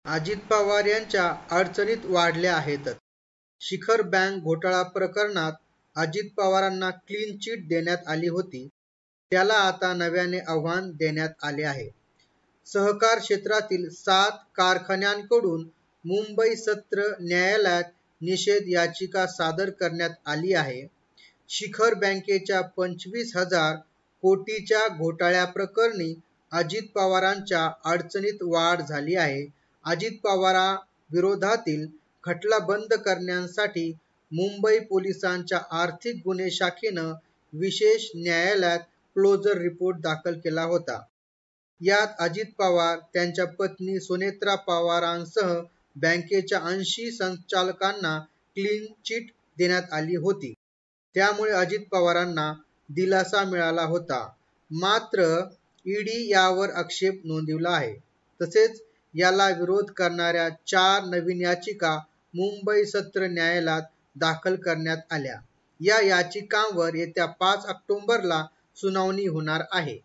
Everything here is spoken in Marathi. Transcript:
अजित पवार यांच्या अडचणीत वाढल्या आहेतच. शिखर बँक घोटाळा प्रकरणात अजित पवारांना क्लीन चिट देण्यात आली होती. त्याला आता नव्याने आव्हान देण्यात आले आहे. सहकार क्षेत्रातील 7 कारखान्यांकडून मुंबई सत्र न्यायालयात निषेध याचिका सादर करण्यात आली आहे. शिखर बँकेच्या 25,000 कोटीच्या घोटाळ्याप्रकरणी अजित पवारांच्या अडचणीत वाढ झाली आहे. अजित पवारांविरोधातील खटला बंद करण्यासाठी मुंबई पोलिसांच्या आर्थिक गुन्हे शाखेनं विशेष न्यायालयात क्लोजर रिपोर्ट दाखल केला होता. यात अजित पवार, त्यांच्या पत्नी सुनेत्रा पवारांसह बँकेच्या 80 संचालकांना क्लीन चिट देण्यात आली होती. त्यामुळे अजित पवारांना दिलासा मिळाला होता. मात्र ईडी यावर आक्षेप नोंदविला आहे. तसेच याला विरोध करणाऱ्या 4 नवीन याचिका मुंबई सत्र न्यायालयात दाखल करण्यात आल्या. या याचिकांवर येत्या 5 ऑक्टोबरला सुनावणी होणार आहे.